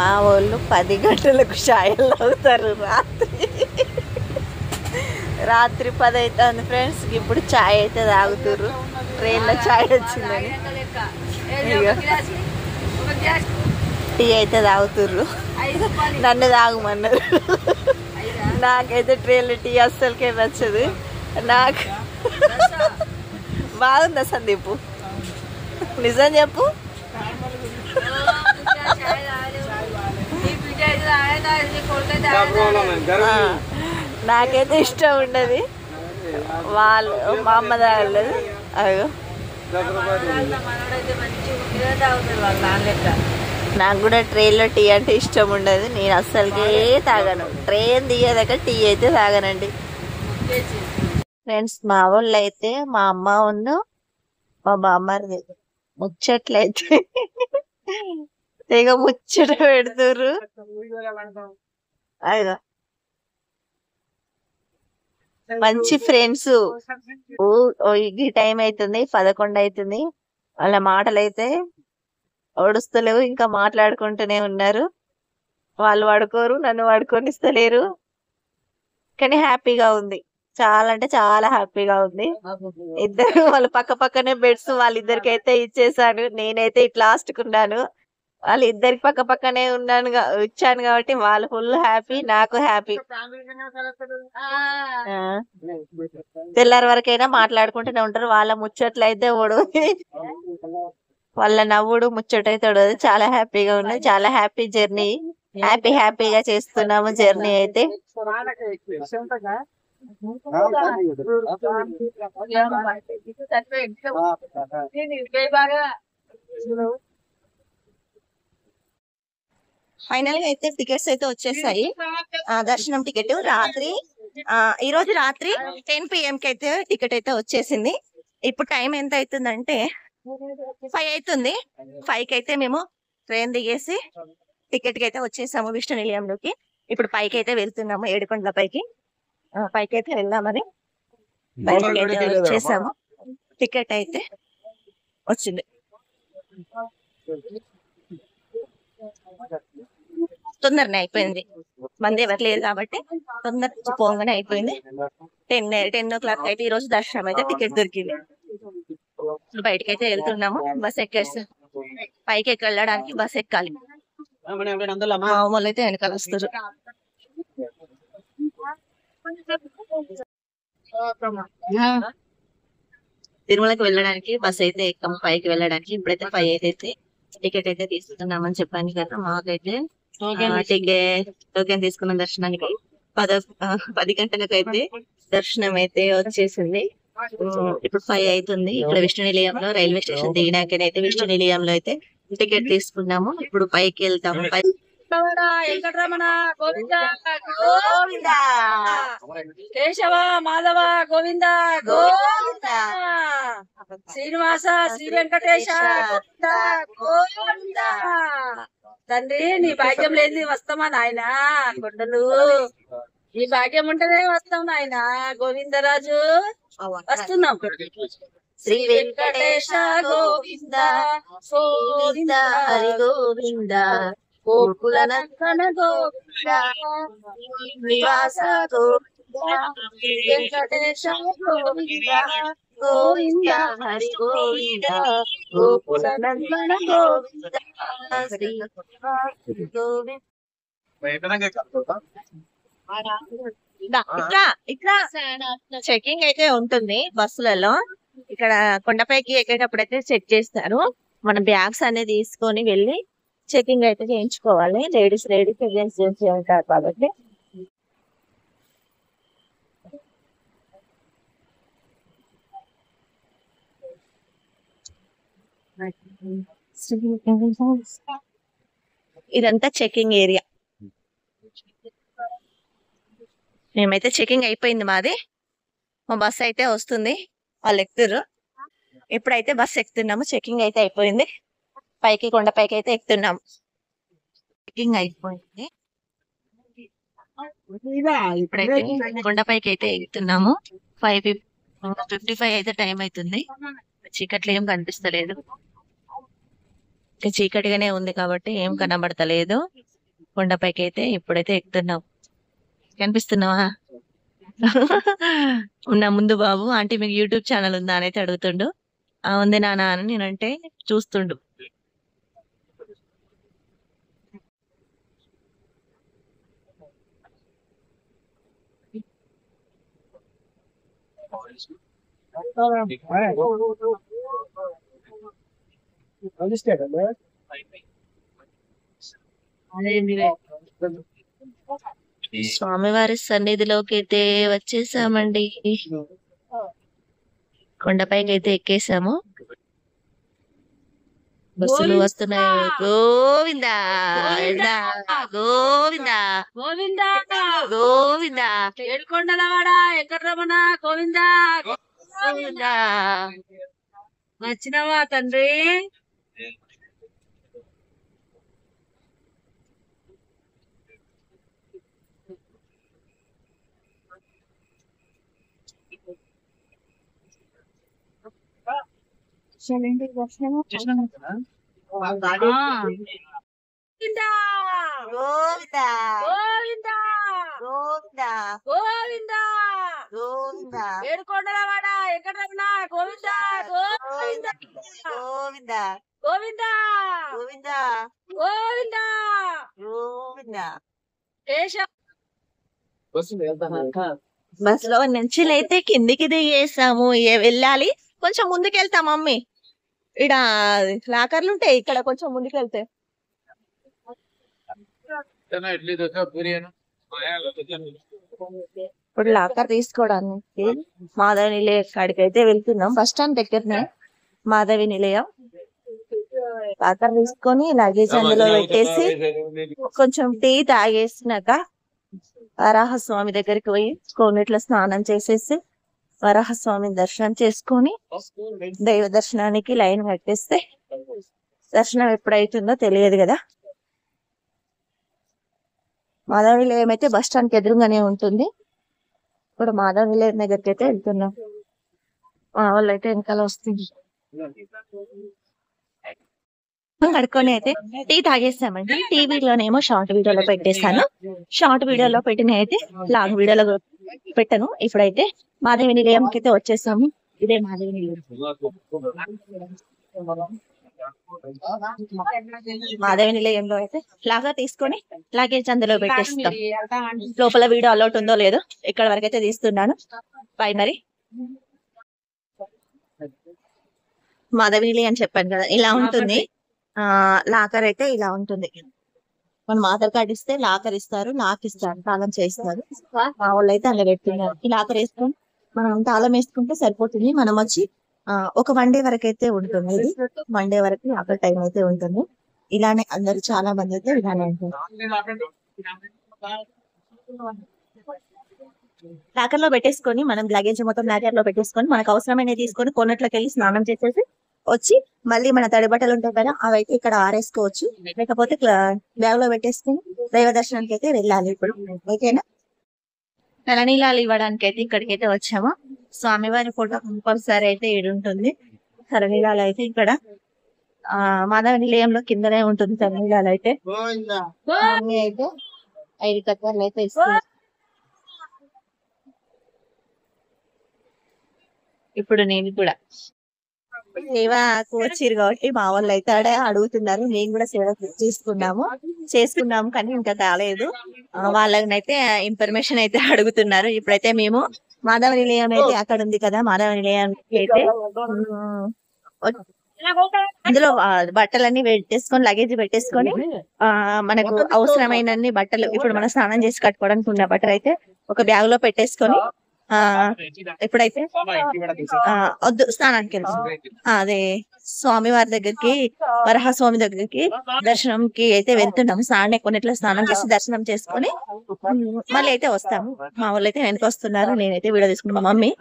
మా వాళ్ళు 10 గంటలకు ఛాయలు తాగుతారు. రాత్రి 10 అవుతుంది ఫ్రెండ్స్. ఇప్పుడు ఛాయ్ అయితే తాగుతారు. ట్రైన్లో ఛాయ్ వచ్చిందని టీ అయితే తాగుతుర్రు. నన్ను తాగమన్నారు. నాకైతే ట్రైన్లో టీ అస్సలకే నచ్చదు. నాకు బాగుందా సందీపు? నిజం చెప్పు. నాకైతే ఇష్టం ఉండదు. వాళ్ళు మా అమ్మ తాగలేదు. అయ్యో నాకు కూడా ట్రైన్లో టీ అంటే ఇష్టం ఉండదు. నేను అస్సలకే తాగను. ట్రైన్ దిగేదాకా టీ అయితే తాగనండి ఫ్రెండ్స్. మా వాళ్ళు అయితే మా అమ్మ ఉన్న మా బామ్మది ముచ్చట్లయితే తెగ ముచ్చట పెడుతుర్రు. అయ్యో మంచి ఫ్రెండ్స్. ఈ టైం అవుతుంది 11 అవుతుంది. వాళ్ళ మాటలు అయితే ఓడుస్తలేవు. ఇంకా మాట్లాడుకుంటూనే ఉన్నారు. వాళ్ళు పడుకోరు, నన్ను పడుకొనిస్తలేరు. కానీ హ్యాపీగా ఉంది. చాలా అంటే చాలా హ్యాపీగా ఉంది. ఇద్దరు వాళ్ళు పక్క పక్కనే బెడ్స్ వాళ్ళిద్దరికైతే ఇచ్చేసాను. నేనైతే ఇట్లా లాస్ట్కున్నాను. వాళ్ళిద్దరికి పక్క పక్కనే ఇచ్చాను కాబట్టి వాళ్ళు ఫుల్ హ్యాపీ, నాకు హ్యాపీ. తెల్లారి వరకైనా మాట్లాడుకుంటూనే ఉంటారు. వాళ్ళ ముచ్చట్లు అయితే వాళ్ళ నవ్వుడు ముచ్చటైతే ఉడదు. చాలా హ్యాపీగా ఉన్నాయి. చాలా హ్యాపీ జర్నీ. హ్యాపీగా చేస్తున్నాము జర్నీ అయితే. ఫైనల్ గా అయితే టికెట్స్ అయితే వచ్చేసాయి. దర్శనం టికెట్ ఈ రోజు రాత్రి 10 PM కి అయితే టికెట్ అయితే వచ్చేసింది. ఇప్పుడు టైం ఎంత అవుతుందంటే 5 అవుతుంది. 5 కి అయితే మేము ట్రైన్ దిగేసి టికెట్ కి అయితే వచ్చేసాము విష్ణు నిలయంలోకి. ఇప్పుడు పైకి అయితే వెళ్తున్నాము. ఏడుకొండల పైకి అయితే వెళ్దామని బయటకి అయితే వచ్చేసాము. టికెట్ అయితే వచ్చింది. తొందరనే అయిపోయింది. మంది ఎవరు లేదు కాబట్టి తొందర పోగానే అయిపోయింది. 10 o'clock అయితే ఈ రోజు దర్శనం అయితే టికెట్ దొరికింది. బయటకి అయితే వెళ్తున్నాము. బస్ ఎక్కేసి పైకి వెళ్ళడానికి బస్ ఎక్కాలి. మామూలు అయితే వెనకాల వస్తారు. తిరుమలకి వెళ్ళడానికి బస్ అయితే ఎక్కాము. పైకి వెళ్ళడానికి ఇప్పుడైతే 5 అయితే టికెట్ అయితే తీసుకున్నామని చెప్పాను కదా. మాకైతే టోకెన్ తీసుకున్న దర్శనానికి 10 గంటలకు అయితే దర్శనం అయితే వచ్చేసింది. ఇప్పుడు 5 అవుతుంది. ఇక్కడ విష్ణు నిలయంలో రైల్వే స్టేషన్ దిగినాకనైతే విష్ణు నిలయంలో అయితే టికెట్ తీసుకున్నాము. ఇప్పుడు పైకి వెళ్తాము. వెంకటరమణ గోవింద గోవింద, కేశవ మాధవ గోవింద గోవింద, శ్రీనివాస శ్రీ వెంకటేశ గోవింద. తండ్రి నీ భాగ్యం లేని వస్తామా నాయన? కొండలు నీ భాగ్యం ఉంటేనే వస్తాం నాయన. గోవిందరాజు వస్తున్నాం. శ్రీ వెంకటేశ గోవింద గోవింద హరి గోవింద, గోకుల నందన గోవింద, నివాస గోవింద, వెంకటేశ గోవింద గోవింద హరి గోవింద, గోకుల నందన గోవింద శ్రీ గోవింద. ఇట్లా చెకింగ్ అయితే ఉంటుంది బస్సులలో. ఇక్కడ కొండపైకి ఎక్కేటప్పుడు అయితే చెక్ చేస్తారు. మన బ్యాగ్స్ అనేది తీసుకొని వెళ్ళి చెకింగ్ అయితే చేయించుకోవాలి. లేడీస్ జెంట్స్ ఉంటారు కాబట్టి. ఇదంతా చెకింగ్ ఏరియా. మేమైతే చెకింగ్ అయిపోయింది మాది. మా బస్ అయితే వస్తుంది. వాళ్ళు ఎక్కుతుర్రు. ఇప్పుడైతే బస్ ఎక్కుతున్నాము. చెకింగ్ అయితే అయిపోయింది. కొండపైకి అయితే ఎక్కుతున్నాము. చెకింగ్ అయిపోయింది. ఇప్పుడైతే కొండపైకి అయితే ఎక్కుతున్నాము. 5:55 అయితే టైం అవుతుంది. చీకట్లో ఏం కనిపిస్తలేదు. చీకటిగానే ఉంది కాబట్టి ఏం కనబడతలేదు. కొండపైకి అయితే ఇప్పుడైతే ఎక్కుతున్నాం. కనిపిస్తున్నావా? నా ముందు బాబు ఆంటీ మీకు యూట్యూబ్ ఛానల్ ఉందా అని అయితే అడుగుతుండు. ఉంది నాన్న అని నేనంటే చూస్తుండు. స్వామివారి సన్నిధిలోకి అయితే వచ్చేసామండి. కొండపైకి అయితే ఎక్కేసాము. బస్సులు వస్తున్నాయి. గోవిందా గోవిందా గోవిందా గోవిందా గోవిందా ఏడుకొండలవాడ వెంకటరమణ గోవిందా గోవిందా. వచ్చినవా తండ్రి? గోవిందా గోవిందా గోవిందా గోవిందా గోవిందా గోవిందా ఏడుకొండలవాడ వెంకటరమణ గోవిందా గోవిందా గోవిందా గోవిందా గోవిందా గోవిందా గోవిందా. కేశవ బస్ లో నుంచి అయితే కిందికి దిగేసాము. వెళ్ళాలి, కొంచెం ముందుకెళ్తాం మమ్మీ. ఇడ లాకర్లు ఉంటాయి, ఇక్కడ కొంచెం ముందుకెళ్తే. ఇప్పుడు లాకర్ తీసుకోవడానికి మాధవి నిలయం కాడికి అయితే వెళ్తున్నాం. బస్ స్టాండ్ దగ్గరనే మాధవి నిలయం. లాకర్ తీసుకొని లగేజ్ అందులో పెట్టేసి కొంచెం టీ తాగేసినాక వరాహస్వామి దగ్గరికి పోయి కోనేట్లో స్నానం చేసేసి వరాహస్వామి దర్శనం చేసుకొని దైవ దర్శనానికి లైన్ కట్టేస్తే దర్శనం ఎప్పుడైతుందో తెలియదు కదా. మాధవ నిలయం అయితే బస్ స్టాండ్ కి ఎదురుగానే ఉంటుంది. ఇప్పుడు మాధవ నిలయం దగ్గరికి అయితే వెళ్తున్నాం. మా వాళ్ళు అయితే వెనకాల వస్తుంది. కడుక్కొని అయితే టీ తాగేస్తామండి. టీవీలోనేమో షార్ట్ వీడియోలో పెట్టేస్తాను. షార్ట్ వీడియోలో పెట్టిన అయితే లాంగ్ వీడియోలో పెట్టను. ఇప్పుడైతే మాధవి నిలయంకి అయితే వచ్చేసాము. ఇదే మాధవి నిలయం. మాధవి నిలయంలో అయితే లాగా తీసుకొని లగేజ్ అందులో పెట్టేస్తాం. లోపల వీడియో అలౌట్ ఉందో లేదో ఇక్కడ వరకు అయితే తీస్తున్నాను. పై మరి మాధవి నిలయం అని చెప్పాను కదా, ఇలా ఉంటుంది. లాకర్ అయితే ఇలా ఉంటుంది. మనం ఆధార్ కార్డు ఇస్తే లాకర్ ఇస్తారు, లాక్ ఇస్తారు, తాళం చేస్తారు. మా వాళ్ళు అయితే అందులో పెట్టున్నారు. ఈ లాకర్ వేసుకొని మనం తాళం వేసుకుంటే సరిపోతుంది. మనం వచ్చి ఒక 1 డే వరకు అయితే ఉంటుంది. ఇది 1 డే వరకు లాకర్ టైం అయితే ఉంటుంది. ఇలానే అందరు చాలా మంది అయితే ఇలానే ఉంటుంది. లాకర్ లో పెట్టేసుకొని మనం లగేజ్ మొత్తం లాకర్ లో పెట్టేసుకొని మనకు అవసరమైన తీసుకొని కొన్నట్లోకి వెళ్ళి స్నానం చేసేసి వచ్చి మళ్ళీ మన తడి బట్టలు ఉంటాయి కదా, అవైతే ఇక్కడ ఆరేసుకోవచ్చు. లేకపోతే బ్యాగ్ లో పెట్టేసుకొని దైవ దర్శనానికి అయితే వెళ్ళాలి. ఇప్పుడు ఓకేనా. తలనీలాలు ఇవ్వడానికి అయితే ఇక్కడికి అయితే వచ్చాము. స్వామివారి ఫోటో కంపల్సరీ అయితే ఈడుంటుంది. తలనీలాలు అయితే ఇక్కడ మాధవ నిలయంలో కిందనే ఉంటుంది. తలనీలాలు అయితే మమ్మీ అయితే 5 కట్టర్లు అయితే ఇస్తుంది. ఇప్పుడు నేను కూడా సేవకు వచ్చిరు కాబట్టి మా వాళ్ళు అయితే అడుగుతున్నారు. మేము కూడా సేవ చేసుకున్నాము కానీ ఇంకా కాలేదు. వాళ్ళనైతే ఇన్ఫర్మేషన్ అయితే అడుగుతున్నారు. ఇప్పుడైతే మేము మాధవ నిలయం అయితే అక్కడ ఉంది కదా, మాధవ నిలయానికి అయితే అందులో బట్టలన్నీ పెట్టేసుకొని లగేజ్ పెట్టేసుకొని మనకు అవసరమైన బట్టలు ఇప్పుడు మనం స్నానం చేసి కట్టుకోవడానికి ఉన్న బట్టలు అయితే ఒక బ్యాగ్ లో పెట్టేసుకొని ఇప్పుడైతే వద్దు స్నానానికి వెళ్తాం. అదే స్వామివారి దగ్గరికి, వరహస్వామి దగ్గరికి దర్శనంకి అయితే వెళ్తున్నాము. కొన్నిట్లో స్నానం చేసి దర్శనం చేసుకొని మళ్ళీ అయితే వస్తాము. మా వాళ్ళు అయితే వెనక వస్తున్నారు. నేనైతే వీడియో తీసుకున్నాను. మమ్మీ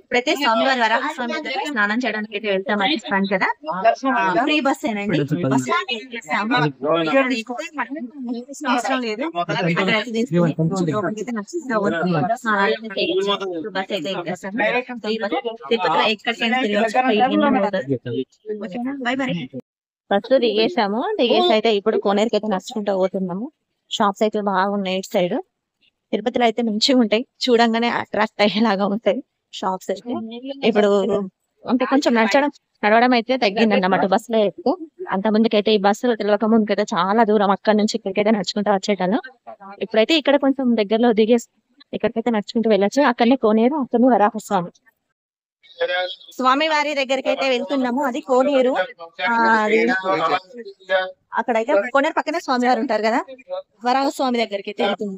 ఇప్పుడైతే స్వామివారి వరాహస్వామి దగ్గర స్నానం చేయడానికి అయితే వెళ్తామని చెప్పాను కదా. ఫ్రీ బస్ ఏనండి. అవసరం లేదు. బస్ అయితే తిరుపతిలో ఎక్కడికైనా తిరగచ్చు. By by. ఫస్ట్ దిగేసి అయితే ఇప్పుడు కోనేరుకి అయితే నడుచుకుంటూ పోతున్నాము. షాప్స్ అయితే బాగున్నాయి ఇటు సైడ్. తిరుపతిలో అయితే మంచిగా ఉంటాయి, చూడంగానే అట్రాక్ట్ అయ్యేలాగా ఉంటాయి షాప్స్ అయితే. ఇప్పుడు అంటే కొంచెం నడవడం అయితే తగ్గిందన్నమాట బస్సులో అయితే. అంత ముందుకైతే ఈ బస్సులో తెలియక ముందుకైతే చాలా దూరం అక్కడ నుంచి ఇక్కడికైతే నడుచుకుంటూ వచ్చేటాను. ఇప్పుడైతే ఇక్కడ కొంచెం దగ్గరలో దిగేసి ఇక్కడికైతే నడుచుకుంటూ వెళ్ళొచ్చు. అక్కడనే కోనేరు, అక్కడనే వరాహస్వామి స్వామి వారి దగ్గరికి అయితే వెళ్తున్నాము. అది కోనేరు. అక్కడైతే కోనేరు పక్కనే స్వామి వారు ఉంటారు కదా, వరాహస్వామి దగ్గరికి అయితే వెళ్తున్నాం.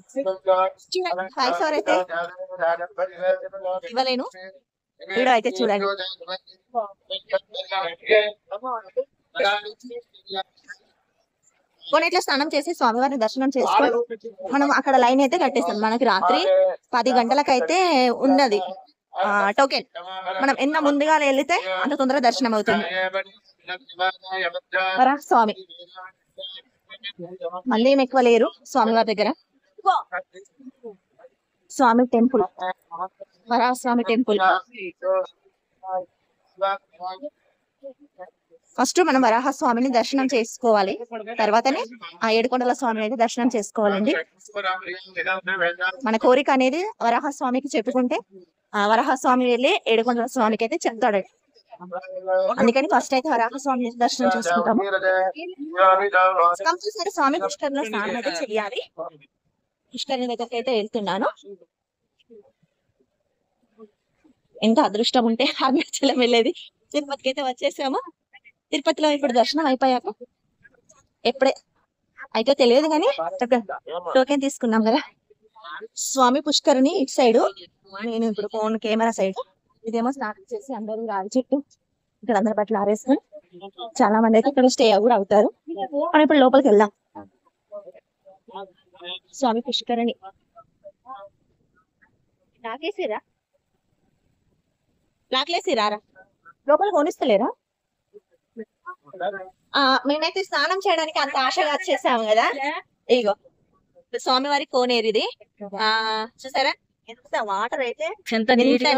అయితే ఇవ్వలేను, వీడియో అయితే చూడండి. కోనేట్లో స్నానం చేసి స్వామివారిని దర్శనం చేసుకొని మనం అక్కడ లైన్ అయితే కట్టేస్తాం. మనకి రాత్రి 10 గంటలకైతే ఉన్నది టోకెన్. మనం ఎంత ముందుగా వెళ్తే అంత తొందరగా దర్శనం అవుతుంది. స్వామి మళ్ళీ ఏం ఎక్కువ లేరు స్వామివారి దగ్గర. స్వామి టెంపుల్, వరాహస్వామి టెంపుల్. ఫస్ట్ మనం వరాహస్వామిని దర్శనం చేసుకోవాలి, తర్వాతనే ఆ ఏడుకొండల స్వామిని అయితే దర్శనం చేసుకోవాలండి. మన కోరిక అనేది వరాహస్వామికి చెప్పుకుంటే ఆ వరాహస్వామి వెళ్ళి ఏడుకొండల స్వామికి అయితే చెప్తాడు. అందుకని ఫస్ట్ అయితే వరాహస్వామి దర్శనం చేసుకుంటాము. కంపల్సరీ స్వామి పుష్కరిలో స్నానం అయితే చెయ్యాలి. పుష్కరిణి దగ్గరికి అయితే వెళ్తున్నాను. ఎంత అదృష్టం ఉంటే అరుణాచలం వెళ్ళేది. తిరుపతికి అయితే వచ్చేసాము. తిరుపతిలో ఇప్పుడు దర్శనం అయిపోయాక ఎప్పుడే అయితే తెలియదు కానీ టోకెన్ తీసుకున్నాం కదా. స్వామి పుష్కరిణి ఇటు సైడ్, నేను ఇప్పుడు ఫోన్ కెమెరా సైడ్. ఇదేమో స్నానం చేసి అందరూ రావి చెట్టు ఇక్కడ అందరి బట్టలు ఆరేసుకుని చాలా మంది అయితే ఇక్కడ స్టే కూడా అవుతారు. మనం ఇప్పుడు లోపలికి వెళ్దాం. స్వామి పుష్కరిణి లాక్లేసిరా లోపల కొనిస్తలేరా? మేమైతే స్నానం చేయడానికి అంత ఆశగా వచ్చేసాము కదా. ఇగో స్వామివారి కోనేరు ఇది. చూసారా ఎంత వాటర్ అయితే ఎంత నీట్గా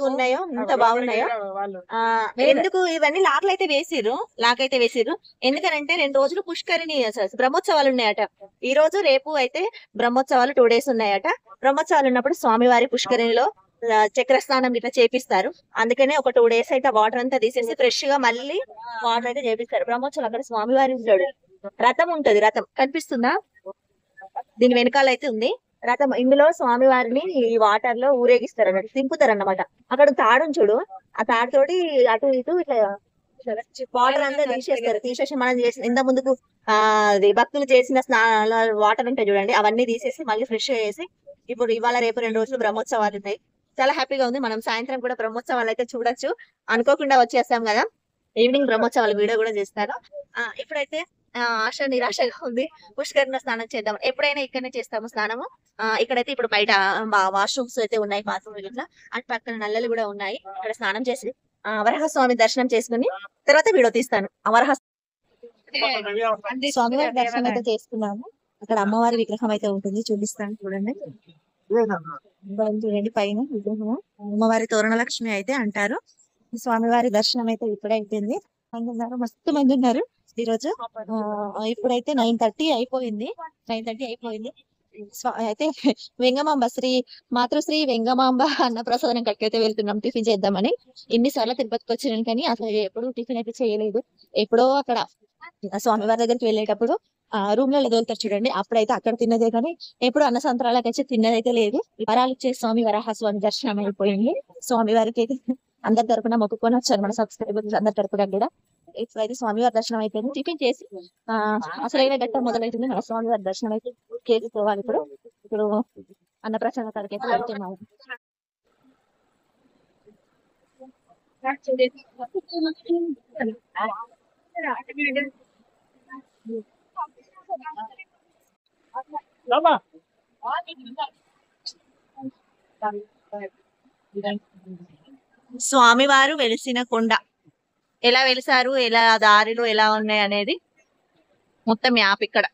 ఉన్నాయో, ఎంత బాగున్నాయో. ఎందుకు ఇవన్నీ లాక్ అయితే వేసిర్రు ఎందుకనంటే 2 రోజులు పుష్కరిణి బ్రహ్మోత్సవాలు ఉన్నాయట. ఈ రోజు రేపు అయితే బ్రహ్మోత్సవాలు 2 days ఉన్నాయట. బ్రహ్మోత్సవాలు ఉన్నప్పుడు స్వామివారి పుష్కరిణిలో చక్ర స్నానం ఇట్లా చేపిస్తారు. అందుకనే ఒక 2 days అయితే వాటర్ అంతా తీసేసి ఫ్రెష్ గా మళ్ళీ వాటర్ అయితే చేపిస్తారు. బ్రహ్మోత్సవం అక్కడ స్వామివారి ఉంటాడు. రథం ఉంటది, రథం కనిపిస్తుందా? దీని వెనకాల అయితే ఉంది రథం. ఇందులో స్వామివారిని ఈ వాటర్ లో ఊరేగిస్తారు అన్నట్టు, తింపుతారు అన్నమాట. అక్కడ తాడు చూడు, ఆ తాడుతోటి అటు ఇటు ఇట్లా వాటర్ అంతా తీసేసి మనం చేసిన ఇంత ముందుకు అది భక్తులు చేసిన స్నానాల వాటర్ ఉంటాయి చూడండి, అవన్నీ తీసేసి మళ్ళీ ఫ్రెష్ చేసి ఇప్పుడు ఇవాళ రేపు 2 రోజులు బ్రహ్మోత్సవాలు ఉన్నాయి. చాలా హ్యాపీగా ఉంది. మనం సాయంత్రం కూడా బ్రహ్మోత్సవాలు అయితే చూడొచ్చు. అనుకోకుండా వచ్చేస్తాం కదా, ఈవినింగ్ బ్రహ్మోత్సవాలు వీడియో కూడా చేస్తారు. ఇప్పుడైతే ఆశ నిరాశగా ఉంది. పుష్కరిణిలో స్నానం చేద్దాం. ఎప్పుడైనా ఇక్కడనే చేస్తాము స్నానము. ఇక్కడైతే ఇప్పుడు బయట వాష్రూమ్స్ అయితే ఉన్నాయి, బాత్రూమ్ ఇట్లా. అటు పక్కన నల్లలు కూడా ఉన్నాయి. ఇక్కడ స్నానం చేసి వరాహస్వామి దర్శనం చేసుకుని తర్వాత వీడియో తీస్తాను. స్వామివారి దర్శనం అయితే చేసుకున్నాము. అక్కడ అమ్మవారి విగ్రహం అయితే ఉంటుంది, చూపిస్తాను చూడండి. చూడండి పైన విగ్రహము అమ్మవారి తోరణలక్ష్మి అయితే అంటారు. స్వామివారి దర్శనం అయితే ఇప్పుడే అయిపోయింది. మస్తు మంది ఉన్నారు ఈ రోజు. ఇప్పుడైతే 9:30 అయిపోయింది. అయితే వెంగమాంబ మాతృశ్రీ వెంగమాంబ అన్న ప్రసాదం కట్టుకైతే వెళ్తున్నాం టిఫిన్ చేద్దామని. ఇన్నిసార్లు తిరుపతికి వచ్చినాను కానీ అసలు ఎప్పుడు టిఫిన్ అయితే చేయలేదు. ఎప్పుడో అక్కడ స్వామివారి దగ్గరికి వెళ్ళేటప్పుడు రూమ్ లో వదులుతారు చూడండి, అప్పుడైతే అక్కడ తిన్నదే కానీ ఎప్పుడు అన్న సంతరాలకు వచ్చి తిన్నదైతే లేదు. వరాలు ఇచ్చే స్వామి వరాహస్వామి దర్శనం అయిపోయింది. స్వామివారికి అయితే అందరి తరపున మొక్కుకొని వచ్చారు మన సబ్స్క్రైబర్స్ అందరి తరపున కూడా. ఇప్పుడైతే స్వామివారి దర్శనం అయిపోయింది. టిఫిన్ చేసి అసలైన గట్ట మొదలైతుంది. మన స్వామివారి దర్శనం అయితే చేసుకోవాలి. ఇప్పుడు అన్నప్రసాద కాడికి అయితే వెళ్తున్నాము. స్వామివారు వెలిసిన కొండ ఎలా వెలిసారు, ఎలా దారిలో ఎలా ఉన్నాయి అనేది మొత్తం మ్యాప్ ఇక్కడ